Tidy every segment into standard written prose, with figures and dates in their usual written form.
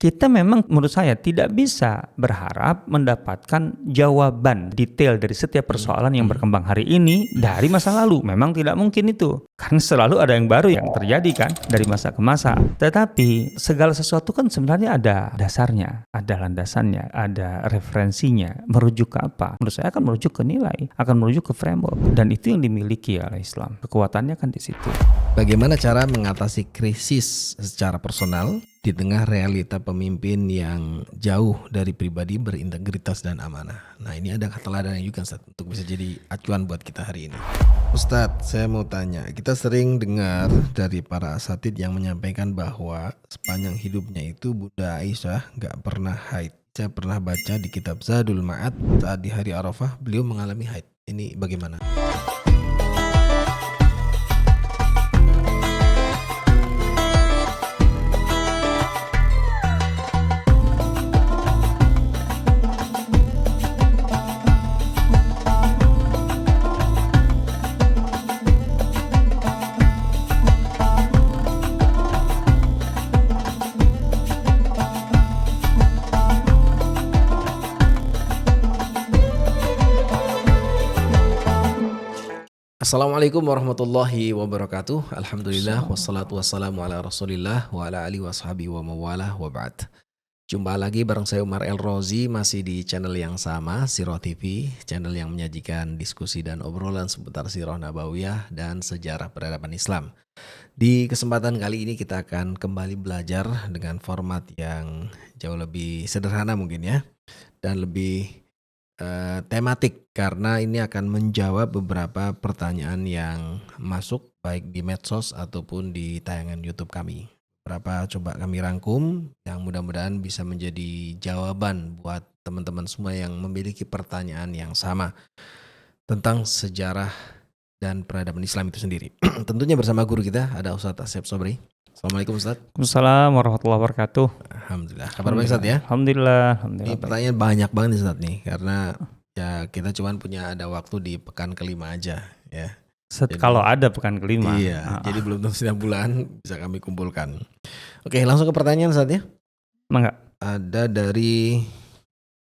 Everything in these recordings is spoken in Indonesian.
kita memang menurut saya tidak bisa berharap mendapatkan jawaban detail dari setiap persoalan yang berkembang hari ini dari masa lalu. Memang tidak mungkin itu. Karena selalu ada yang baru yang terjadi kan dari masa ke masa. Tetapi segala sesuatu kan sebenarnya ada dasarnya, ada landasannya, ada referensinya. Merujuk ke apa? Menurut saya akan merujuk ke nilai, akan merujuk ke framework. Dan itu yang dimiliki oleh Islam. Kekuatannya kan di situ. Bagaimana cara mengatasi krisis secara personal di tengah realita pemimpin yang jauh dari pribadi berintegritas dan amanah? Nah, ini ada teladan juga Ustaz untuk bisa jadi acuan buat kita hari ini. Ustadz, saya mau tanya, kita sering dengar dari para asatidz yang menyampaikan bahwa sepanjang hidupnya itu Bunda Aisyah gak pernah haid. Saya pernah baca di kitab Zadul Ma'ad saat di hari Arafah beliau mengalami haid. Ini bagaimana? Assalamualaikum warahmatullahi wabarakatuh. Alhamdulillah wassalatu wassalamu ala rasulillah wa ala alihi washabihi wa mawalah wa ba'd. Jumpa lagi bareng saya Umar El Rozi, masih di channel yang sama, Sirah TV, channel yang menyajikan diskusi dan obrolan seputar sirah nabawiyah dan sejarah peradaban Islam. Di kesempatan kali ini kita akan kembali belajar dengan format yang jauh lebih sederhana mungkin ya, dan lebih tematik, karena ini akan menjawab beberapa pertanyaan yang masuk baik di medsos ataupun di tayangan YouTube kami. Beberapa coba kami rangkum yang mudah-mudahan bisa menjadi jawaban buat teman-teman semua yang memiliki pertanyaan yang sama tentang sejarah dan peradaban Islam itu sendiri. Tentunya bersama guru kita ada Ustadz Asep Sobri. Assalamualaikum Ustadz. Waalaikumsalam warahmatullahi wabarakatuh. Alhamdulillah. Kabar baik Ustadz ya? Alhamdulillah. Ini pertanyaan banyak banget nih Ustadz nih, karena ya kita cuma punya ada waktu di pekan kelima aja ya. Kalau ada pekan kelima. Iya, jadi belum tentu setiap bulan bisa kami kumpulkan. Oke, langsung ke pertanyaan Ustadz ya. Mangga. Ada dari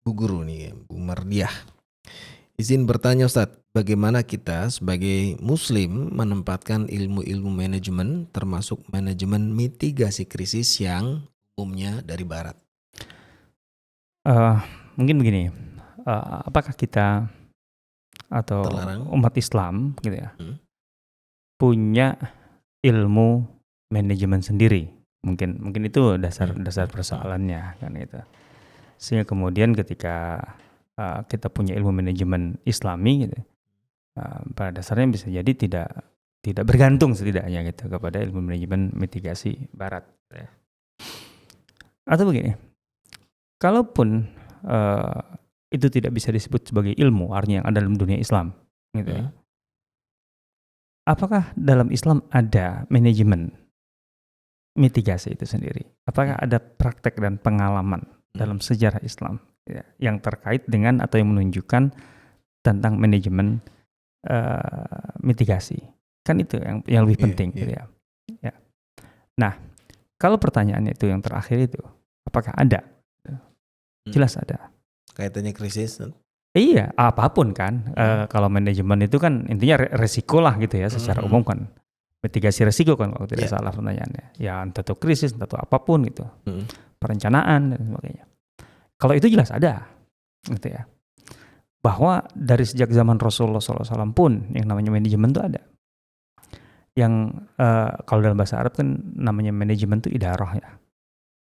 Bu Guru nih, Bu Mardiah. Izin bertanya Ustadz, bagaimana kita sebagai muslim menempatkan ilmu-ilmu manajemen termasuk manajemen mitigasi krisis yang umumnya dari barat? Mungkin begini, apakah kita atau Terlarang? umat Islam gitu ya, punya ilmu manajemen sendiri? Mungkin itu dasar persoalannya kan itu. Sehingga kemudian ketika kita punya ilmu manajemen Islami gitu, pada dasarnya bisa jadi tidak bergantung setidaknya gitu kepada ilmu manajemen mitigasi barat ya. Atau begini, kalaupun itu tidak bisa disebut sebagai ilmu, artinya yang ada dalam dunia Islam gitu ya. Apakah dalam Islam ada manajemen mitigasi itu sendiri? Apakah ada praktek dan pengalaman dalam sejarah Islam ya, yang terkait dengan atau yang menunjukkan tentang manajemen mitigasi? Kan itu yang lebih penting gitu ya. Ya. Nah, kalau pertanyaannya itu yang terakhir itu, apakah ada? Jelas ada. Kaitannya krisis? Iya, apapun kan. Kalau manajemen itu kan intinya resiko lah gitu ya, secara umum kan. Mitigasi resiko kan kalau tidak salah pertanyaannya. Ya entah itu krisis, entah itu apapun gitu. Perencanaan dan sebagainya. Kalau itu jelas ada gitu ya. Bahwa dari sejak zaman Rasulullah SAW pun yang namanya manajemen itu ada. Yang kalau dalam bahasa Arab kan namanya manajemen itu idarah ya.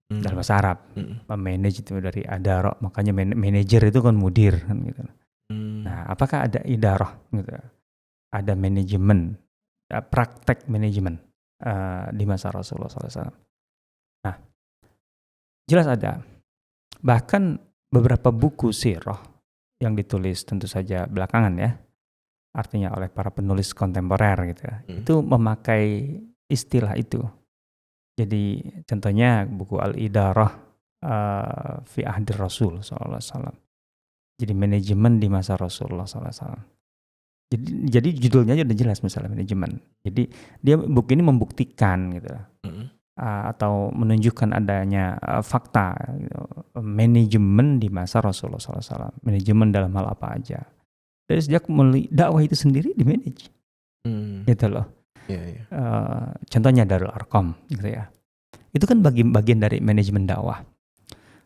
Dalam bahasa Arab, manage itu dari adarah, makanya manajer itu kan mudir kan gitu. Nah, apakah ada idarah gitu? Ada manajemen, praktek manajemen di masa Rasulullah SAW. Nah, jelas ada. Bahkan beberapa buku sirah yang ditulis tentu saja belakangan ya, artinya oleh para penulis kontemporer gitu ya, itu memakai istilah itu. Jadi contohnya buku Al-Idarah fi ahdi Rasul SAW. Jadi manajemen di masa Rasulullah SAW. Jadi judulnya aja udah jelas misalnya manajemen. Jadi dia buku ini membuktikan gitu atau menunjukkan adanya fakta manajemen di masa Rasulullah SAW. Manajemen dalam hal apa aja. Dari sejak mulai dakwah itu sendiri di manage, gitu loh. Contohnya Darul Arqam, gitu ya. Itu kan bagian dari manajemen dakwah.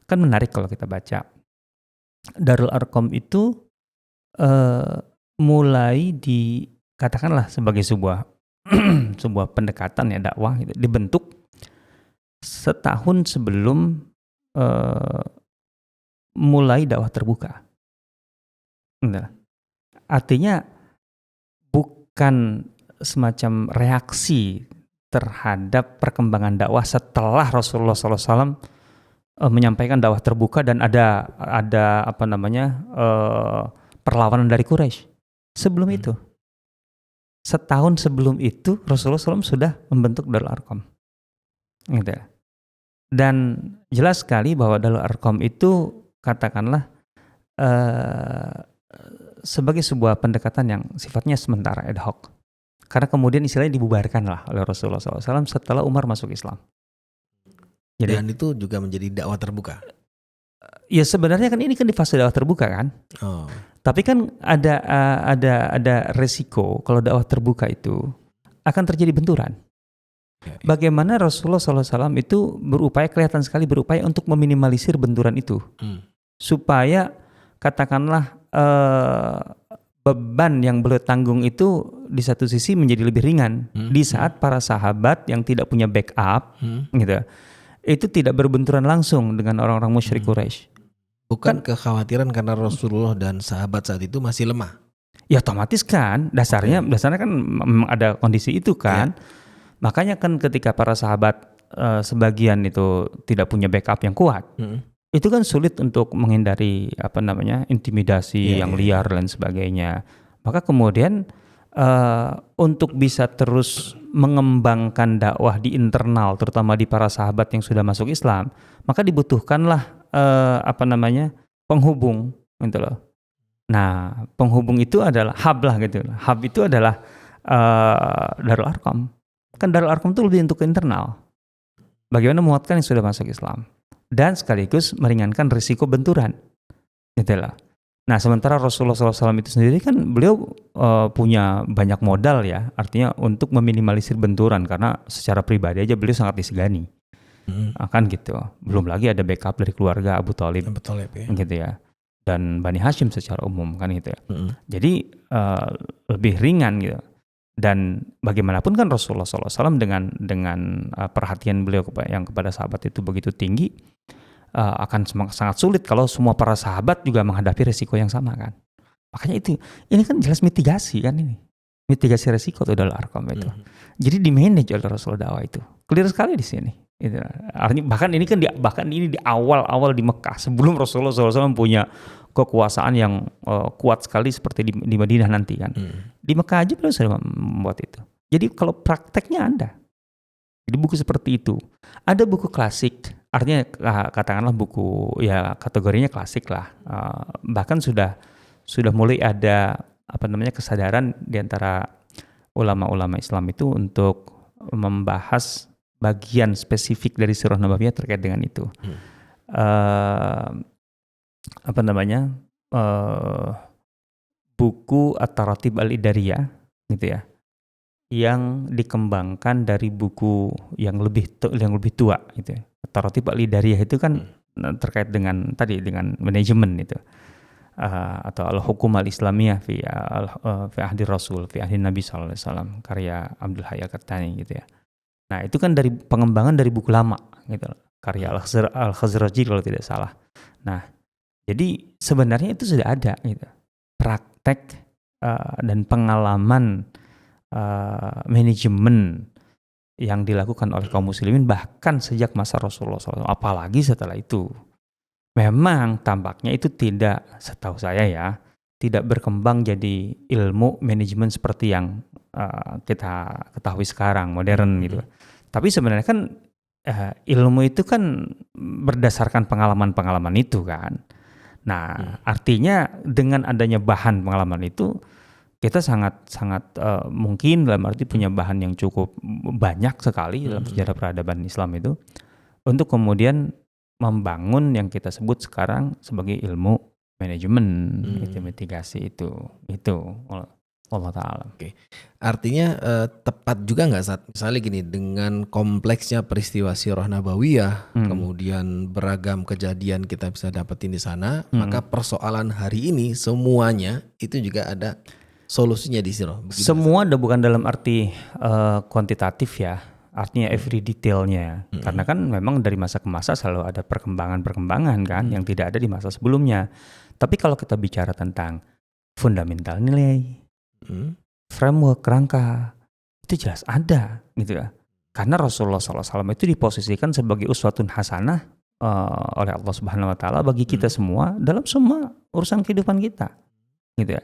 Kan menarik kalau kita baca. Darul Arqam itu mulai katakanlah sebagai sebuah sebuah pendekatan ya dakwah gitu, dibentuk setahun sebelum mulai dakwah terbuka. Nah, artinya bukan semacam reaksi terhadap perkembangan dakwah setelah Rasulullah SAW menyampaikan dakwah terbuka dan ada perlawanan dari Quraisy. Sebelum itu, setahun sebelum itu Rasulullah SAW sudah membentuk Darul Arqam. Gitu. Dan jelas sekali bahwa Darul Arqam itu katakanlah sebagai sebuah pendekatan yang sifatnya sementara, ad hoc. Karena kemudian istilahnya dibubarkan lah oleh Rasulullah SAW setelah Umar masuk Islam. Jadi, dan itu juga menjadi dakwah terbuka. Ya sebenarnya kan ini kan di fase dakwah terbuka kan. Tapi kan ada resiko kalau dakwah terbuka itu akan terjadi benturan. Bagaimana Rasulullah SAW itu kelihatan sekali berupaya untuk meminimalisir benturan itu, supaya katakanlah beban yang beliau tanggung itu di satu sisi menjadi lebih ringan di saat para sahabat yang tidak punya backup, gitu, itu tidak berbenturan langsung dengan orang-orang musyrik Quraisy. Bukan kekhawatiran karena Rasulullah dan sahabat saat itu masih lemah. Ya otomatis kan, dasarnya kan memang ada kondisi itu kan. Makanya kan ketika para sahabat sebagian itu tidak punya backup yang kuat, itu kan sulit untuk menghindari intimidasi yang liar dan sebagainya. Maka kemudian untuk bisa terus mengembangkan dakwah di internal, terutama di para sahabat yang sudah masuk Islam, maka dibutuhkanlah penghubung, gitu loh. Nah, penghubung itu adalah hub lah gitu. Hub itu adalah Darul Arqam. Kan Darul Arqam itu lebih untuk ke internal. Bagaimana menguatkan yang sudah masuk Islam dan sekaligus meringankan risiko benturan, gitu lah. Nah, sementara Rasulullah SAW itu sendiri kan beliau punya banyak modal ya, artinya untuk meminimalisir benturan karena secara pribadi aja beliau sangat disegani, kan gitu. Belum lagi ada backup dari keluarga Abu Thalib, gitu ya, dan Bani Hashim secara umum kan gitu ya. Jadi lebih ringan gitu. Dan bagaimanapun kan Rasulullah SAW dengan perhatian beliau yang kepada sahabat itu begitu tinggi, akan sangat sulit kalau semua para sahabat juga menghadapi resiko yang sama kan. Makanya ini kan jelas mitigasi kan ini. Mitigasi resiko itu adalah Arqam itu. Jadi di-manage oleh Rasulullah dakwah itu. Clear sekali di sini. Itu. Artinya bahkan ini di awal-awal di Mekah sebelum Rasulullah SAW punya kekuasaan yang kuat sekali seperti di Madinah nanti kan. Di Mekah aja beliau sudah membuat itu. Jadi kalau prakteknya ada. Jadi buku seperti itu. Ada buku klasik, artinya katakanlah buku ya kategorinya klasik lah. Bahkan sudah mulai ada kesadaran di antara ulama-ulama Islam itu untuk membahas bagian spesifik dari Sirah Nabawiyah terkait dengan itu. Buku At-Taratib Al-Idariyah gitu ya, yang dikembangkan dari buku yang lebih tua gitu ya. At-Taratib Al-Idariyah itu kan terkait dengan manajemen itu, atau Al-Hukum Al-Islamiyah fi ahdi Rasul fi ahdi Nabi sallallahu alaihi wasallam, karya Abdul Hayy Al-Qahtani gitu ya. Nah, itu kan dari pengembangan dari buku lama gitu, karya Al-Khazraji kalau tidak salah. Nah, jadi sebenarnya itu sudah ada gitu. Praktek dan pengalaman manajemen yang dilakukan oleh kaum muslimin bahkan sejak masa Rasulullah SAW, apalagi setelah itu. Memang tampaknya itu tidak, setahu saya ya, tidak berkembang jadi ilmu manajemen seperti yang kita ketahui sekarang, modern gitu. Tapi sebenarnya kan ilmu itu kan berdasarkan pengalaman-pengalaman itu kan. Nah, artinya dengan adanya bahan pengalaman itu kita sangat mungkin dalam arti punya bahan yang cukup banyak sekali dalam sejarah peradaban Islam itu untuk kemudian membangun yang kita sebut sekarang sebagai ilmu manajemen, itu mitigasi itu Allah Ta'ala. Oke. Artinya tepat juga nggak saat misalnya gini, dengan kompleksnya peristiwa Sirah Nabawiyah, kemudian beragam kejadian kita bisa dapetin di sana, maka persoalan hari ini semuanya itu juga ada solusinya di Sirah. Semua bukan dalam arti kuantitatif ya, artinya every detailnya. Karena kan memang dari masa ke masa selalu ada perkembangan kan yang tidak ada di masa sebelumnya. Tapi kalau kita bicara tentang fundamental nilai, framework, kerangka, itu jelas ada gitu ya. Karena Rasulullah SAW itu diposisikan sebagai uswatun hasanah oleh Allah Subhanahu Wa Taala bagi kita semua dalam semua urusan kehidupan kita, gitu ya.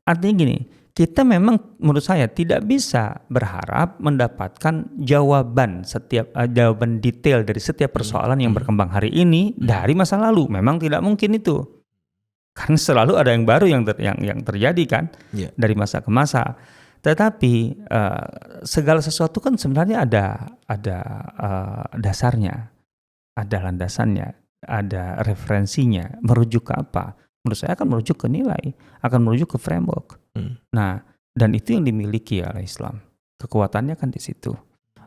Artinya gini, kita memang menurut saya tidak bisa berharap mendapatkan jawaban detail dari setiap persoalan yang berkembang hari ini dari masa lalu. Memang tidak mungkin itu. Karena selalu ada yang baru yang terjadi kan dari masa ke masa. Tetapi segala sesuatu kan sebenarnya ada dasarnya, ada landasannya, ada referensinya. Merujuk ke apa? Menurut saya akan merujuk ke nilai, akan merujuk ke framework. Nah, dan itu yang dimiliki oleh Islam. Kekuatannya kan di situ.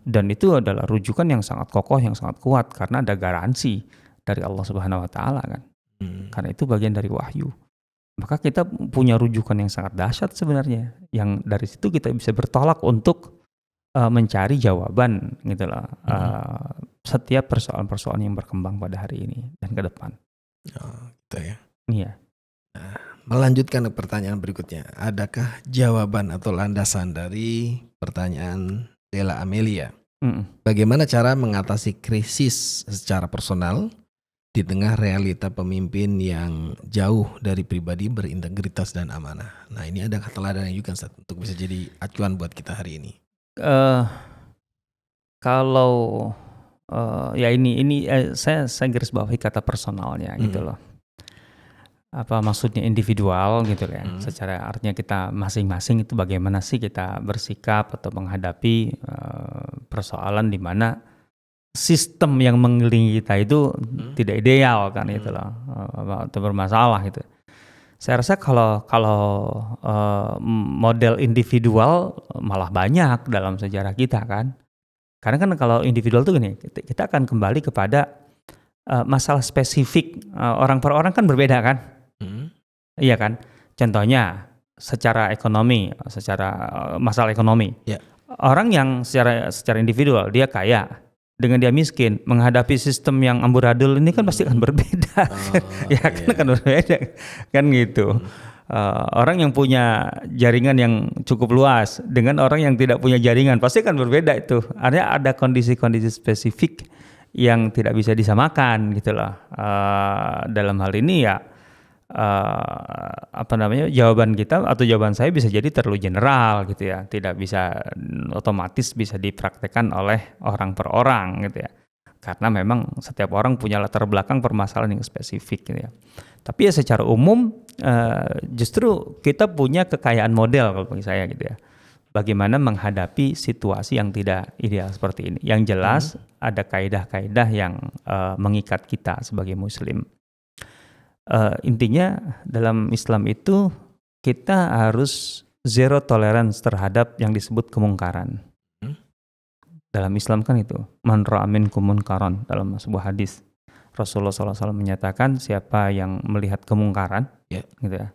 Dan itu adalah rujukan yang sangat kokoh, yang sangat kuat karena ada garansi dari Allah Subhanahu Wa Taala kan. Karena itu bagian dari wahyu. Maka kita punya rujukan yang sangat dahsyat sebenarnya, yang dari situ kita bisa bertolak untuk mencari jawaban gitu loh. Setiap persoalan-persoalan yang berkembang pada hari ini dan ke depan. Oh, gitu ya. Iya. Nah, melanjutkan ke pertanyaan berikutnya. Adakah jawaban atau landasan dari pertanyaan Della Amelia? Bagaimana cara mengatasi krisis secara personal di tengah realita pemimpin yang jauh dari pribadi berintegritas dan amanah? Nah, ini ada teladan juga Ustaz, untuk bisa jadi acuan buat kita hari ini. Kalau ya ini saya garis bawahi kata personalnya gitu loh. Apa maksudnya individual gitu ya. Secara artinya kita masing-masing itu bagaimana sih kita bersikap atau menghadapi persoalan di mana sistem yang mengelilingi kita itu tidak ideal kan gitu loh, atau bermasalah gitu. Saya rasa kalau model individual malah banyak dalam sejarah kita kan. Karena kan kalau individual tuh gini, kita akan kembali kepada masalah spesifik orang per orang kan berbeda kan. Iya kan. Contohnya secara ekonomi, masalah ekonomi. Orang yang secara individual dia kaya, dengan dia miskin, menghadapi sistem yang amburadul ini kan pasti akan berbeda. Kan berbeda kan gitu. Orang yang punya jaringan yang cukup luas dengan orang yang tidak punya jaringan pasti akan berbeda itu. Ada kondisi-kondisi spesifik yang tidak bisa disamakan gitu loh. Dalam hal ini ya jawaban kita atau jawaban saya bisa jadi terlalu general gitu ya, tidak bisa otomatis bisa dipraktekkan oleh orang per orang gitu ya, karena memang setiap orang punya latar belakang permasalahan yang spesifik gitu ya. Tapi ya secara umum justru kita punya kekayaan model kalau bagi saya gitu ya, bagaimana menghadapi situasi yang tidak ideal seperti ini. Yang jelas ada kaidah-kaidah yang mengikat kita sebagai muslim. Intinya dalam Islam itu kita harus zero tolerance terhadap yang disebut kemungkaran. Dalam Islam kan itu man ra'a minkum munkaran, dalam sebuah hadis Rasulullah SAW menyatakan siapa yang melihat kemungkaran gitu ya,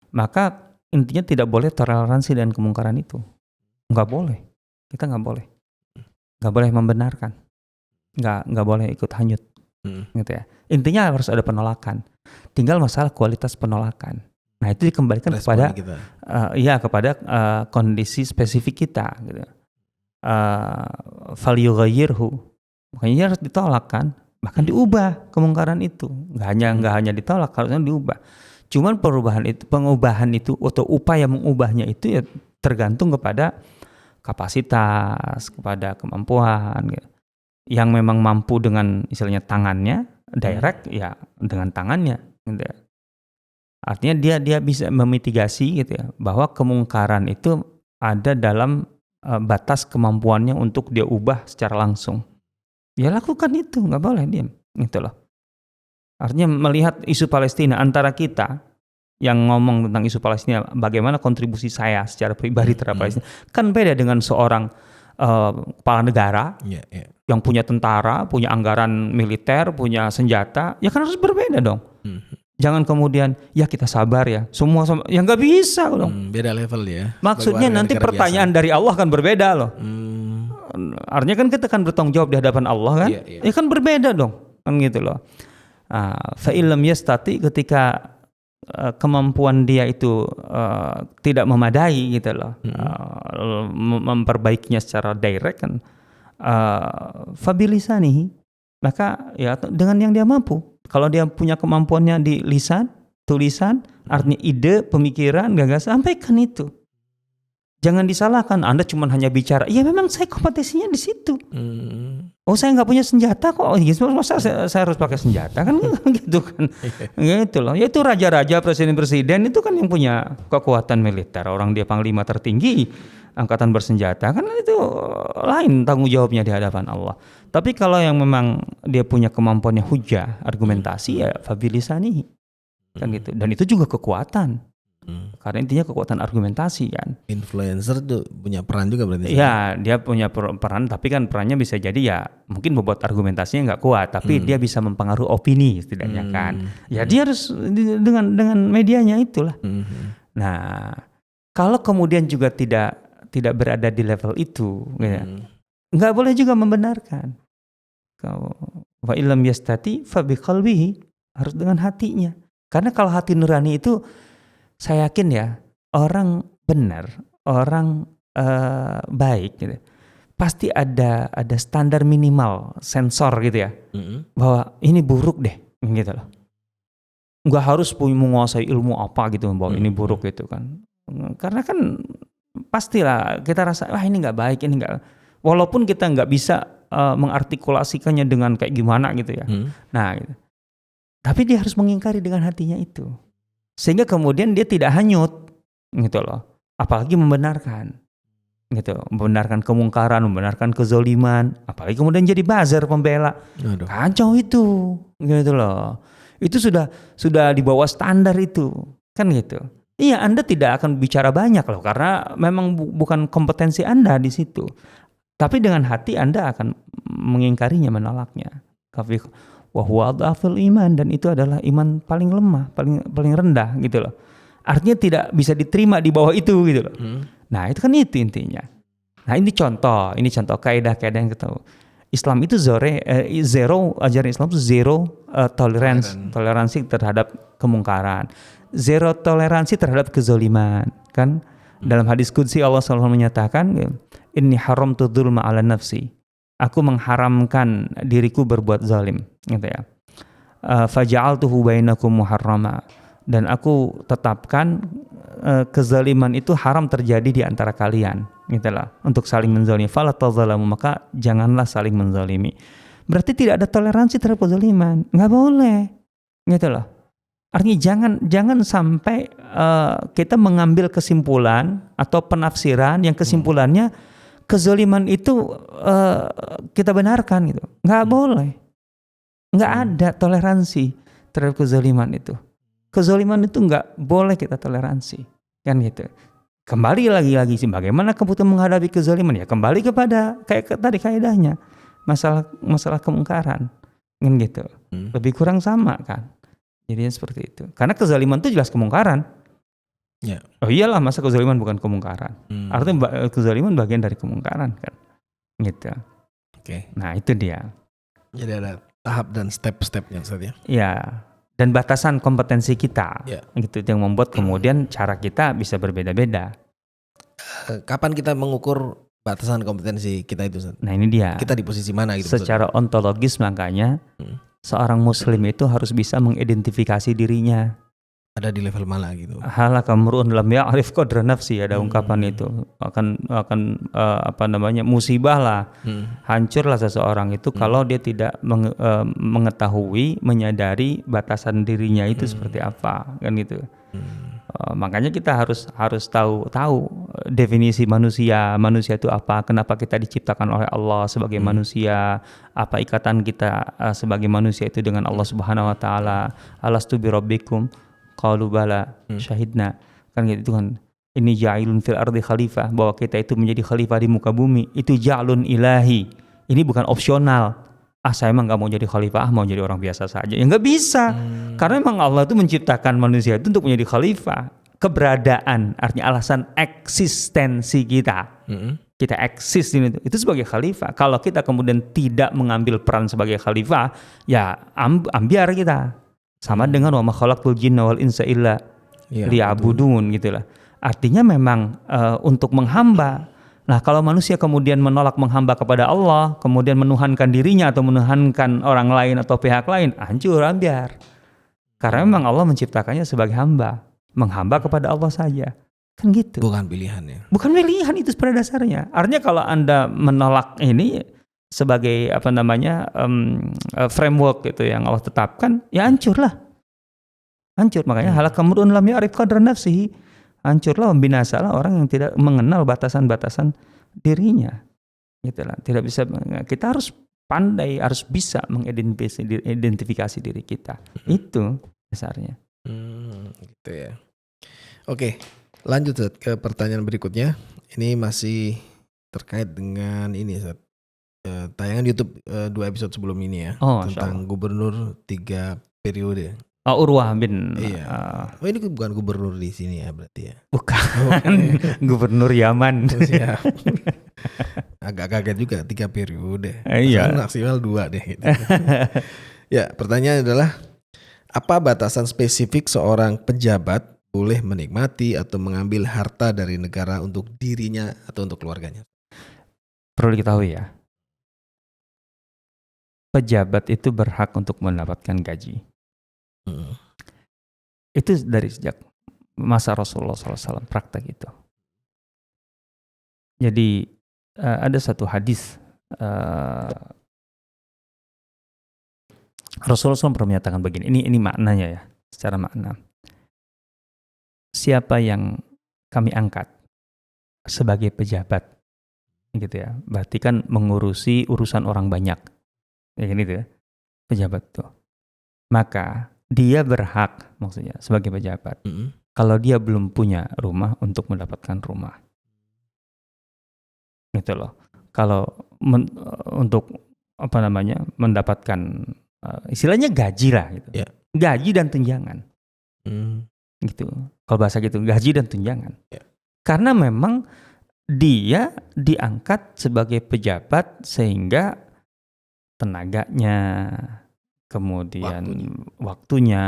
maka intinya tidak boleh toleransi dengan kemungkaran itu. Nggak boleh, kita nggak boleh membenarkan, nggak boleh ikut hanyut gitu ya. Intinya harus ada penolakan. Tinggal masalah kualitas penolakan. Nah itu dikembalikan kepada kondisi spesifik kita. Gitu. Falyughayyirhu, makanya harus ditolak kan, bahkan diubah kemungkaran itu. Nggak hanya ditolak, harusnya diubah. Cuman pengubahan itu atau upaya mengubahnya itu ya tergantung kepada kapasitas, kepada kemampuan. Gitu. Yang memang mampu dengan istilahnya tangannya direct ya dengan tangannya gitu. Artinya dia bisa memitigasi gitu ya, bahwa kemungkaran itu ada dalam batas kemampuannya untuk dia ubah secara langsung. Ya lakukan itu, nggak boleh diam, gitu loh. Artinya melihat isu Palestina antara kita yang ngomong tentang isu Palestina, bagaimana kontribusi saya secara pribadi terhadap Palestina, kan beda dengan seorang kepala negara yang punya tentara, punya anggaran militer, punya senjata, ya kan harus berbeda dong. Jangan kemudian ya kita sabar ya, semua ya nggak bisa dong. Beda level ya. Maksudnya nanti pertanyaan dari Allah kan berbeda loh. Artinya kan kita kan bertanggung jawab di hadapan Allah kan, ya kan berbeda dong, kan gitu loh. Fa illam yastati, ketika kemampuan dia itu tidak memadai gitu loh, memperbaikinya secara direct kan, fabilisanihi, maka ya dengan yang dia mampu. Kalau dia punya kemampuannya di lisan, tulisan, artinya ide, pemikiran, gagasan, sampaikan itu. Jangan disalahkan, Anda cuma hanya bicara, ya memang saya kompetensinya di situ. Oh saya nggak punya senjata kok, masa saya harus pakai senjata kan gitu kan. Gitu loh. Ya itu raja-raja, presiden-presiden itu kan yang punya kekuatan militer. Orang dia panglima tertinggi angkatan bersenjata kan, itu lain tanggung jawabnya di hadapan Allah. Tapi kalau yang memang dia punya kemampuannya hujah, argumentasi, ya fabilisani kan gitu. Dan itu juga kekuatan. Karena intinya kekuatan argumentasi kan. Influencer tuh punya peran juga berarti. Ya, dia punya peran, tapi kan perannya bisa jadi ya mungkin bobot argumentasinya nggak kuat, tapi dia bisa mempengaruhi opini setidaknya kan. Ya dia harus dengan medianya itulah. Nah, kalau kemudian juga tidak berada di level itu, ya, nggak boleh juga membenarkan. Wa illam yastati fa biqalbihi, harus dengan hatinya. Karena kalau hati nurani itu, saya yakin ya, orang benar, orang baik gitu, pasti ada standar minimal sensor gitu ya, bahwa ini buruk deh gitu loh. Nggak harus menguasai ilmu apa gitu bahwa ini buruk gitu kan. Karena kan pastilah kita rasa wah ini nggak baik, ini nggak, walaupun kita nggak bisa mengartikulasikannya dengan kayak gimana gitu ya. Nah gitu. Tapi dia harus mengingkari dengan hatinya itu. Sehingga kemudian dia tidak hanyut gitu loh, apalagi membenarkan gitu, membenarkan kemungkaran, membenarkan kezoliman, apalagi kemudian jadi buzzer pembela. Kacau itu gitu loh. Itu sudah di bawah standar itu kan gitu. Iya, Anda tidak akan bicara banyak loh, karena memang bukan kompetensi Anda di situ. Tapi dengan hati Anda akan mengingkarinya, menolaknya. Wa huwa adhaful iman, dan itu adalah iman paling lemah, paling rendah gitu loh. Artinya tidak bisa diterima di bawah itu gitu loh. Nah, itu kan itu intinya. Nah, ini contoh kaidah-kaidah yang kita tahu. Islam itu zero, ajaran Islam itu zero toleransi terhadap kemungkaran. Zero toleransi terhadap kezaliman, kan? Dalam hadis qudsi Allah SAW menyatakan, inni haramtu dzulma 'ala nafsi. Aku mengharamkan diriku berbuat zalim, gitu ya. Faja'altuhu bainakum muharrama, dan aku tetapkan kezaliman itu haram terjadi di antara kalian, gitu lah, untuk saling menzalimi. Fala tazalamu, maka janganlah saling menzalimi. Berarti tidak ada toleransi terhadap kezaliman, nggak boleh, gitu loh. Artinya jangan sampai kita mengambil kesimpulan atau penafsiran yang kesimpulannya kezaliman itu kita benarkan gitu. Nggak boleh. Nggak ada toleransi terhadap kezaliman itu. Kezaliman itu nggak boleh kita toleransi. Kan gitu. Kembali lagi sih, bagaimana kemudian menghadapi kezaliman? Ya kembali kepada kayak tadi kaidahnya. Masalah kemungkaran. Kan gitu. Lebih kurang sama kan. Jadinya seperti itu. Karena kezaliman itu jelas kemungkaran. Ya. Oh iyalah, masa kezaliman bukan kemungkaran. Artinya kezaliman bagian dari kemungkaran kan. Gitu. Oke. Nah, itu dia. Jadi ada tahap dan step-stepnya saja. Ya. Dan batasan kompetensi kita. Ya. Gitu yang membuat kemudian cara kita bisa berbeda-beda. Kapan kita mengukur batasan kompetensi kita itu? Nah, ini dia. Kita di posisi mana gitu? Secara ontologis makanya seorang muslim itu harus bisa mengidentifikasi dirinya. ada di level mana gitu. Halaka mru'un lam ya'rif qadra nafsi, ada ungkapan itu akan musibah lah, hancurlah seseorang itu kalau dia tidak mengetahui, menyadari batasan dirinya itu seperti apa, kan gitu. Makanya kita harus tahu definisi manusia itu apa, kenapa kita diciptakan oleh Allah sebagai manusia, apa ikatan kita sebagai manusia itu dengan Allah Subhanahu wa taala. Alastu bi rabbikum qalu bala syahidna, kan gitu kan. Ini ja'ilun fil ardi khalifah, bahwa kita itu menjadi khalifah di muka bumi, itu ja'lun ilahi. Ini bukan opsional. Saya emang gak mau jadi khalifah, mau jadi orang biasa saja. Ya gak bisa. Karena memang Allah itu menciptakan manusia itu untuk menjadi khalifah. Keberadaan, artinya alasan eksistensi kita. Kita eksis itu sebagai khalifah. Kalau kita kemudian tidak mengambil peran sebagai khalifah, ya ambiar kita. Sama dengan wa ma khalaqtul jinna wal insa illa liya'budun gitulah. Artinya memang untuk menghamba. Nah, kalau manusia kemudian menolak menghamba kepada Allah, kemudian menuhankan dirinya atau menuhankan orang lain atau pihak lain, hancur, ambiar. Karena memang Allah menciptakannya sebagai hamba, menghamba kepada Allah saja. Kan gitu. Bukan pilihan ya. Bukan pilihan, itu pada dasarnya. Artinya kalau Anda menolak ini sebagai framework gitu yang Allah tetapkan, ya hancurlah. Hancur. Makanya halaka mru'un lam ya'rif qadra nafsihi. Hancurlah, binasalah orang yang tidak mengenal batasan-batasan dirinya. Gitulah. Tidak bisa, kita harus pandai, harus bisa mengidentifikasi diri kita. Itu dasarnya. Gitu ya. Oke, lanjut Zat, ke pertanyaan berikutnya. Ini masih terkait dengan ini Zat. Tayangan YouTube 2 episode sebelum ini ya, tentang gubernur 3 periode. Urwah bin. Iya. Ini bukan gubernur di sini ya berarti ya? Bukan. Gubernur Yaman. Agak kaget juga 3 periode. Iya. Maksimal 2 deh. Gitu. Ya, pertanyaan adalah apa batasan spesifik seorang pejabat boleh menikmati atau mengambil harta dari negara untuk dirinya atau untuk keluarganya? Perlu diketahui ya, pejabat itu berhak untuk mendapatkan gaji. Itu dari sejak masa Rasulullah SAW praktek itu. Jadi ada satu hadis Rasulullah SAW pernah menyatakan begini. Ini maknanya ya, secara makna. Siapa yang kami angkat sebagai pejabat, gitu ya, berarti kan mengurusi urusan orang banyak, ya kan itu ya, pejabat tuh. Maka dia berhak, maksudnya sebagai pejabat, kalau dia belum punya rumah untuk mendapatkan rumah, gitu loh. Kalau untuk mendapatkan istilahnya gaji lah, gitu. Yeah. Gaji dan tunjangan, gitu. Kalau bahasa gitu, gaji dan tunjangan. Yeah. Karena memang dia diangkat sebagai pejabat sehingga tenaganya, kemudian waktunya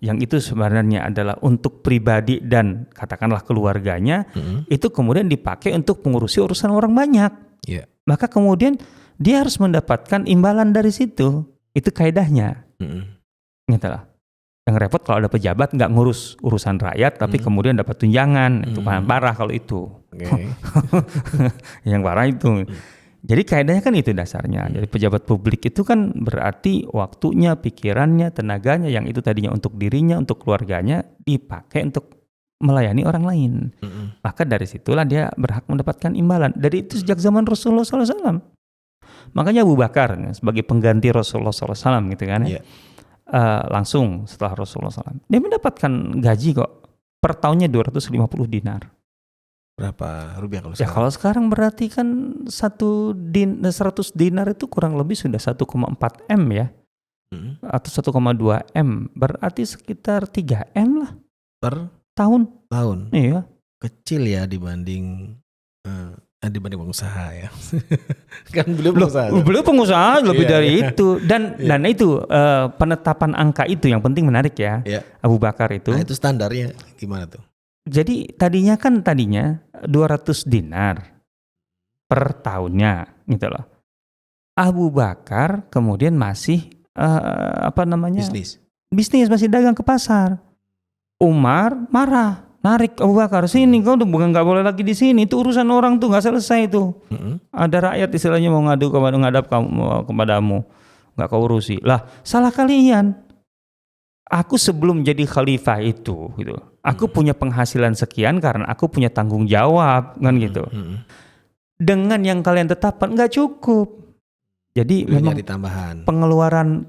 yang itu sebenarnya adalah untuk pribadi dan katakanlah keluarganya, itu kemudian dipakai untuk mengurusi urusan orang banyak. Yeah. Maka kemudian dia harus mendapatkan imbalan dari situ. Itu kaidahnya. Gitu lah. Yang repot kalau ada pejabat nggak ngurus urusan rakyat tapi kemudian dapat tunjangan, itu parah kalau itu. Okay. Yang parah itu. Jadi kaidahnya kan itu dasarnya. Jadi pejabat publik itu kan berarti waktunya, pikirannya, tenaganya yang itu tadinya untuk dirinya, untuk keluarganya dipakai untuk melayani orang lain. Maka dari situlah dia berhak mendapatkan imbalan. Dari itu sejak zaman Rasulullah SAW. Makanya Abu Bakar sebagai pengganti Rasulullah SAW gitu kan ya. Langsung setelah Rasulullah SAW. Dia mendapatkan gaji kok. Per tahunnya 250 dinar. Berapa rupiah kalau sekarang? Ya kalau sekarang berarti kan 100 dinar itu kurang lebih sudah 1,4 M ya. Atau 1,2 M. Berarti sekitar 3 M lah. Per tahun. Iya. Kecil ya dibanding pengusaha ya. Kan beliau pengusaha. Beliau pengusaha lebih dari itu. Dan itu penetapan angka itu yang penting, menarik ya. Abu Bakar itu. Nah, itu standarnya gimana tuh? Jadi tadinya 200 dinar per tahunnya gitu loh. Abu Bakar kemudian masih bisnis masih dagang ke pasar. Umar marah, narik Abu Bakar, sini kau tuh bukan nggak boleh lagi di sini, itu urusan orang tuh nggak selesai itu. Ada rakyat istilahnya mau ngadu ngadap kamu kepadamu, nggak kau urusi. Lah salah kalian. Aku sebelum jadi khalifah itu, gitu. Aku punya penghasilan sekian karena aku punya tanggung jawab, kan gitu. Dengan yang kalian tetapkan nggak cukup. Jadi memang pengeluaran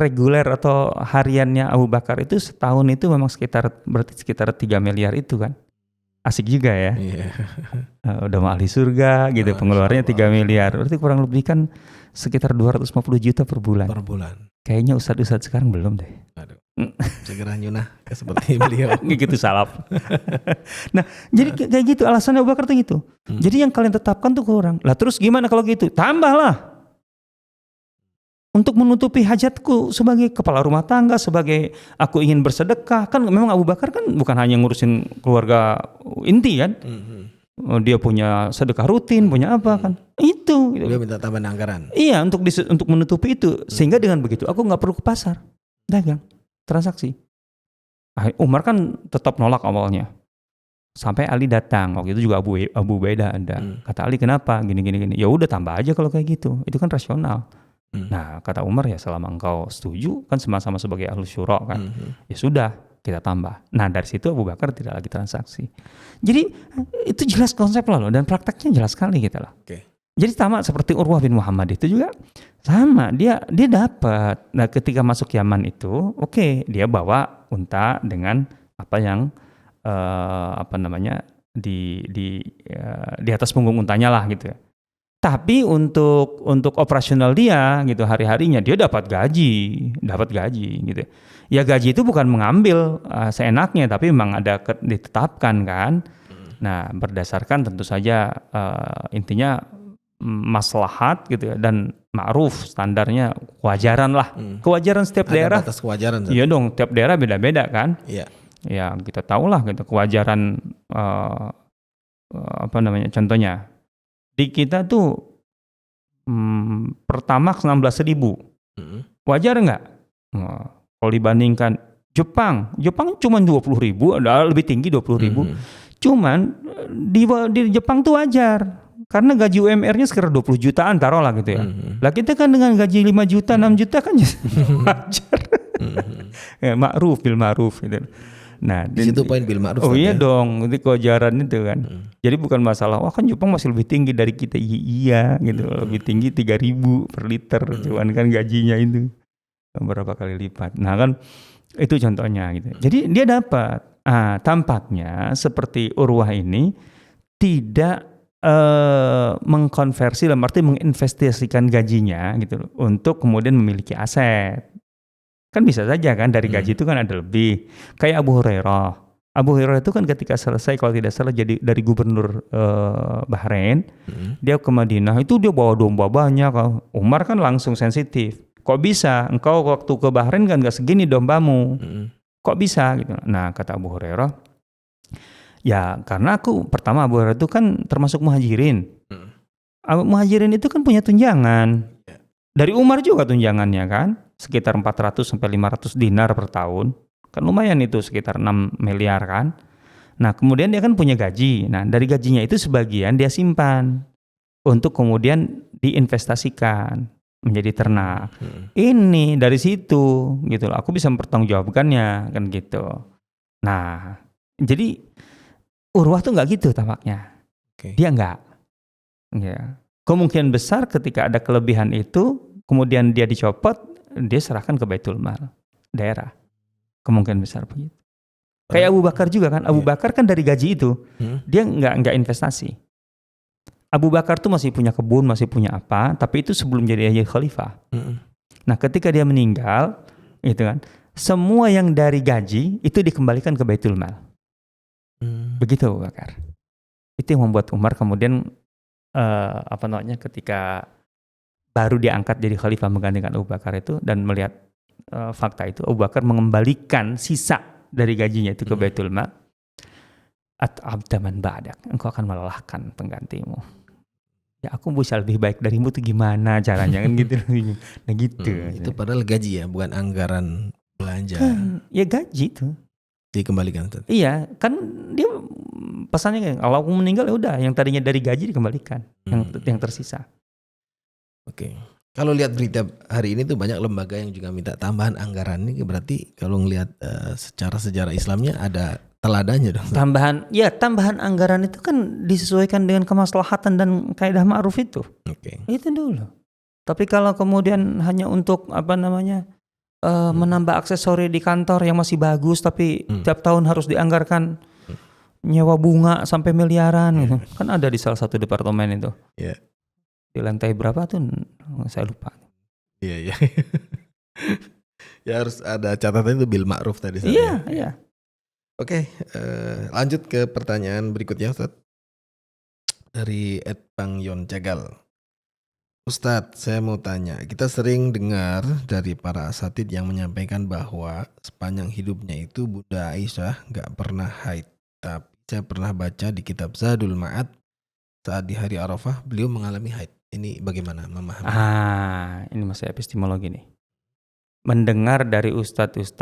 reguler atau hariannya Abu Bakar itu setahun itu memang berarti sekitar 3 miliar itu kan. Asik juga ya. Udah mau ahli surga gitu, pengeluarannya 3 miliar. Berarti kurang lebih kan sekitar 250 juta per bulan. Kayaknya ustadz sekarang belum deh. Aduh. Segera nyunah seperti beliau. Gitu salaf. Nah, jadi kayak gitu alasannya Abu Bakar tuh gitu. Jadi yang kalian tetapkan tuh kurang. Lah terus gimana kalau gitu? Tambahlah. Untuk menutupi hajatku sebagai kepala rumah tangga, sebagai aku ingin bersedekah. Kan memang Abu Bakar kan bukan hanya ngurusin keluarga inti kan. Dia punya sedekah rutin, punya apa kan. Itu. Dia minta tambahan anggaran. Iya, untuk menutupi itu. Sehingga dengan begitu aku gak perlu ke pasar. Dagang. Transaksi. Umar kan tetap nolak awalnya. Sampai Ali datang. Waktu itu juga Abu Ubaidah ada. Kata Ali, kenapa? Gini. Ya udah tambah aja kalau kayak gitu. Itu kan rasional. Nah, kata Umar, ya selama engkau setuju, kan sama-sama sebagai ahlu syura kan. Ya sudah, kita tambah. Nah, dari situ Abu Bakar tidak lagi transaksi. Jadi itu jelas konsep loh, dan prakteknya jelas sekali gitu loh. Jadi sama seperti Urwah bin Muhammad itu juga sama, dia dapat. Nah, ketika masuk Yaman itu, dia bawa unta dengan apa yang di atas punggung untanya lah gitu ya. Tapi untuk operasional dia gitu, hari-harinya dia dapat gaji gitu. Ya gaji itu bukan mengambil seenaknya, tapi memang ada ditetapkan kan. Nah, berdasarkan tentu saja intinya maslahat gitu ya, dan ma'ruf, standarnya kewajaran lah. Kewajaran setiap daerah. Batas kewajaran. Iya dong, tiap daerah beda-beda kan. Iya. Ya kita tahu lah gitu kewajaran contohnya. Di kita tuh Pertamax 16.000. Wajar nggak? Kalau dibandingkan Jepang cuma 20.000, ada lebih tinggi 20.000. Cuman di Jepang tuh wajar. Karena gaji UMR-nya sekitar 20 jutaan taruhlah gitu ya. Lah kita kan dengan gaji 5 juta, 6 juta kan wajar. Ya, bil ma'ruf gitu. Nah, di situ poin bil ma'ruf. Oh iya dong, itu kewajaran itu kan. Jadi bukan masalah, wah kan Jepang masih lebih tinggi dari kita. Iya gitu, lebih tinggi 3.000 per liter. Cuman kan gajinya itu berapa kali lipat. Nah kan itu contohnya gitu. Jadi dia dapat. Tampaknya seperti Urwah ini tidak mengkonversi, dalam arti menginvestasikan gajinya gitu loh, untuk kemudian memiliki aset. Kan bisa saja kan dari gaji itu kan ada lebih. Kayak Abu Hurairah itu kan ketika selesai, kalau tidak salah jadi dari gubernur Bahrain, dia ke Madinah itu dia bawa domba banyak. Umar kan langsung sensitif. Kok bisa? Engkau waktu ke Bahrain kan gak segini dombamu. Kok bisa gitu. Nah, kata Abu Hurairah, ya karena pertama Abu Hurairah itu kan termasuk muhajirin. Muhajirin itu kan punya tunjangan. Dari Umar juga tunjangannya kan, sekitar 400 sampai 500 dinar per tahun. Kan lumayan itu, sekitar 6 miliar kan. Nah, kemudian dia kan punya gaji. Nah, dari gajinya itu sebagian dia simpan untuk kemudian diinvestasikan menjadi ternak. Ini dari situ gitu loh. Aku bisa mempertanggungjawabkannya kan gitu. Nah, jadi Urwah tuh nggak gitu tampaknya. Dia nggak. Ya. Kemungkinan besar ketika ada kelebihan itu, kemudian dia dicopot, dia serahkan ke Baitul Mal daerah. Kemungkinan besar begitu. Kayak Abu Bakar juga kan. Abu Bakar kan dari gaji itu dia nggak investasi. Abu Bakar tuh masih punya kebun, masih punya apa, tapi itu sebelum jadi khalifah. Nah, ketika dia meninggal, itu kan, semua yang dari gaji itu dikembalikan ke Baitul Mal. Begitu Abu Bakar. Itu yang membuat Umar kemudian ketika baru diangkat jadi khalifah menggantikan Abu Bakar itu, dan melihat fakta itu, Abu Bakar mengembalikan sisa dari gajinya itu ke Baitul Mal. At-abdaman ba'dak, engkau akan melelahkan penggantimu. Ya aku bisa lebih baik darimu tuh gimana caranya kan gitu. Nah gitu. Itu padahal gaji ya, bukan anggaran belanja. Kan, ya gaji tuh. Dikembalikan Ustaz. Iya, kan dia pesannya kayak, kalau aku meninggal ya udah, yang tadinya dari gaji dikembalikan, yang tersisa. Oke. Kalau lihat berita hari ini tuh banyak lembaga yang juga minta tambahan anggaran. Ini berarti kalau ngelihat secara sejarah Islamnya ada teladannya dong. Tambahan anggaran itu kan disesuaikan dengan kemaslahatan dan kaidah ma'ruf itu. Oke. Itu dulu. Tapi kalau kemudian hanya untuk menambah aksesori di kantor yang masih bagus tapi tiap tahun harus dianggarkan nyewa bunga sampai miliaran gitu. Kan ada di salah satu departemen itu. Iya. Di lantai berapa tuh saya lupa. Iya. Ya harus ada catatan itu bil ma'ruf tadi. Iya. Oke, lanjut ke pertanyaan berikutnya Ustaz. Dari @pangyon Cagal. Ustadz, saya mau tanya, kita sering dengar dari para asatidz yang menyampaikan bahwa sepanjang hidupnya itu Bunda Aisyah gak pernah haid. Tapi saya pernah baca di kitab Zadul Ma'ad saat di hari Arafah beliau mengalami haid. Ini bagaimana memahami? Ini masih epistemologi nih. Mendengar dari ustadz,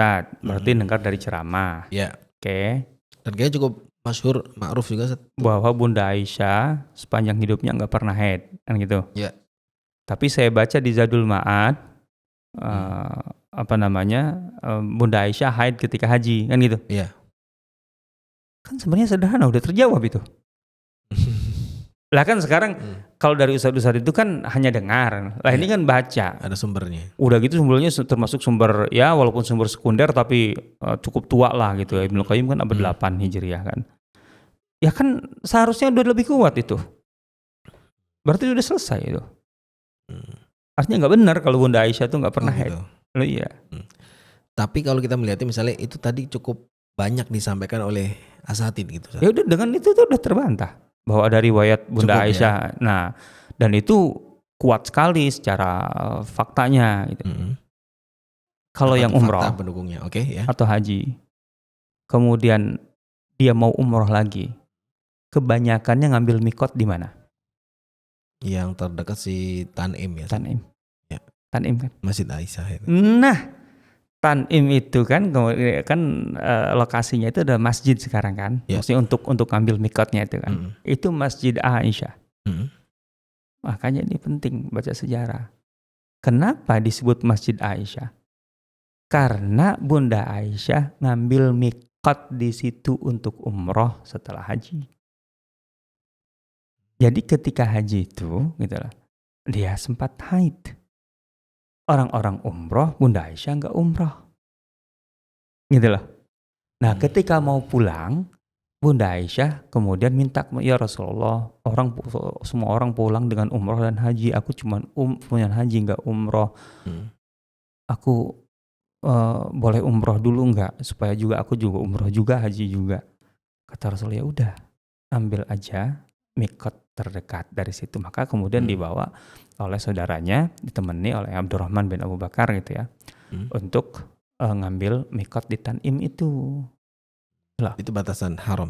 berarti dengar dari ceramah. Ya. Oke. Dan kayaknya cukup masyhur, ma'ruf juga Ustaz. Bahwa Bunda Aisyah sepanjang hidupnya gak pernah haid, kan gitu. Ya. Tapi saya baca di Zadul Ma'ad, Bunda Aisyah haid ketika haji, kan gitu. Iya. Kan sebenarnya sederhana, udah terjawab itu. Lah kan sekarang kalau dari ustadz itu kan hanya dengar. Lah ini kan baca. Ada sumbernya. Udah gitu sumbernya termasuk sumber ya walaupun sumber sekunder tapi cukup tua lah gitu. Ibnu Qayyim kan abad 8 Hijriah kan. Ya kan seharusnya udah lebih kuat itu. Berarti udah selesai itu. Artinya nggak benar kalau Bunda Aisyah tuh nggak pernah haid. Gitu. Loh iya. Tapi kalau kita melihatnya misalnya itu tadi cukup banyak disampaikan oleh asatidz gitu. Ya udah dengan itu tuh udah terbantah bahwa ada riwayat Bunda cukup, Aisyah. Ya? Nah, dan itu kuat sekali secara faktanya gitu. Kalau yang umroh pendukungnya, oke ya. Atau haji. Kemudian dia mau umroh lagi. Kebanyakannya ngambil mikot di mana? Yang terdekat si Tanim ya. Tanim. Ya. Tanim kan. Masjid Aisyah itu. Nah, Tanim itu kan lokasinya itu ada masjid sekarang kan. Ya. Maksudnya untuk ngambil mikotnya itu kan. Itu Masjid Aisyah. Makanya ini penting baca sejarah. Kenapa disebut Masjid Aisyah? Karena Bunda Aisyah ngambil mikot di situ untuk umroh setelah haji. Jadi ketika haji itu, gitulah, dia sempat haid. Orang-orang umroh, Bunda Aisyah nggak umroh, gitu loh. Nah, ketika mau pulang, Bunda Aisyah kemudian minta, ya Rasulullah, semua orang pulang dengan umroh dan haji. Aku cuma punya haji nggak umroh. Aku boleh umroh dulu nggak? Supaya juga aku juga umroh juga, haji juga. Kata Rasulullah, ya udah, ambil aja mikot terdekat dari situ. Maka kemudian dibawa oleh saudaranya, ditemani oleh Abdurrahman bin Abu Bakar gitu ya, untuk ngambil mikot di Tanim itu. Loh. Itu batasan haram.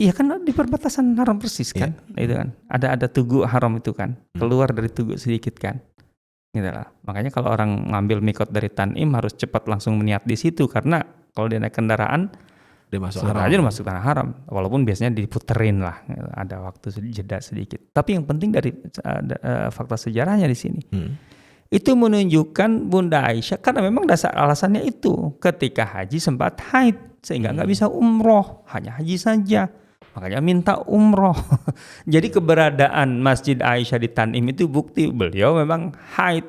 Iya kan di perbatasan haram persis kan, itu kan. Ada tugu haram itu kan, keluar dari tugu sedikit kan. Gitu lah. Makanya kalau orang ngambil mikot dari Tanim harus cepat langsung meniat di situ, karena kalau dia naik kendaraan dia masuk tanah haram. Walaupun biasanya diputerin lah, ada waktu jeda sedikit. Tapi yang penting dari fakta sejarahnya di sini, itu menunjukkan Bunda Aisyah karena memang dasar alasannya itu ketika haji sempat haid sehingga nggak bisa umroh, hanya haji saja. Makanya minta umroh. Jadi keberadaan Masjid Aisyah di Tanim itu bukti beliau memang haid.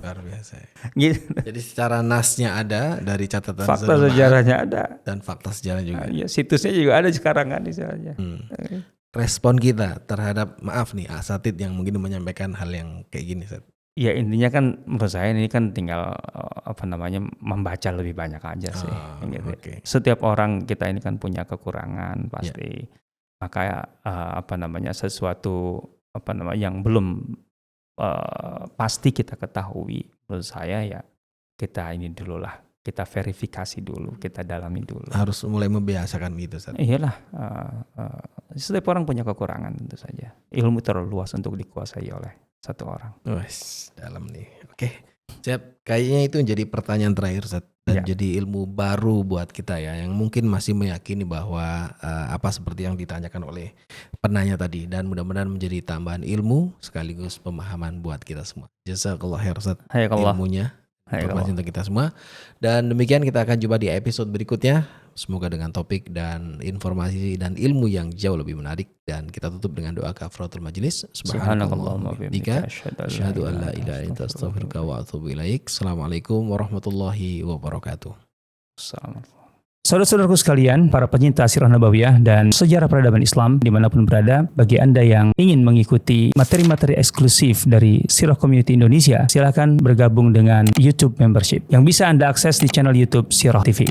Luar biasa. Gitu. Jadi secara nasnya ada dari catatan fakta sejarahnya ada dan fakta sejarah juga. Ya, situsnya juga ada sekarang kan istilahnya. Respon kita terhadap asatidz yang mungkin menyampaikan hal yang kayak gini, Ustaz. Ya intinya kan menurut saya ini kan tinggal membaca lebih banyak aja sih. Gitu. Okay. Setiap orang kita ini kan punya kekurangan pasti. Maka sesuatu yang belum pasti kita ketahui, menurut saya ya kita ini dulu lah, kita verifikasi dulu, kita dalami dulu. Harus mulai membiasakan gitu, Ustaz. Iyalah, setiap orang punya kekurangan tentu saja. Ilmu terlalu luas untuk dikuasai oleh satu orang. Dalam nih. Oke. Siap. Kayaknya itu jadi pertanyaan terakhir, Ustaz. dan jadi ilmu baru buat kita ya, yang mungkin masih meyakini bahwa apa seperti yang ditanyakan oleh penanya tadi, dan mudah-mudahan menjadi tambahan ilmu sekaligus pemahaman buat kita semua. Jazakallah khair Ustaz ilmunya, informasi untuk kita semua. Dan demikian kita akan jumpa di episode berikutnya. Semoga dengan topik dan informasi dan ilmu yang jauh lebih menarik. Dan kita tutup dengan doa kafaratul majlis. Subhanakallahumma wa bihamdika asyhadu an la ilaha illa anta astaghfiruka wa atubu ilaik. Assalamualaikum warahmatullahi wabarakatuh. Saudara-saudaraku sekalian, para penyinta sirah nabawiyah dan sejarah peradaban Islam dimanapun berada, bagi Anda yang ingin mengikuti materi-materi eksklusif dari Sirah Community Indonesia, silakan bergabung dengan YouTube Membership yang bisa Anda akses di channel YouTube Sirah TV.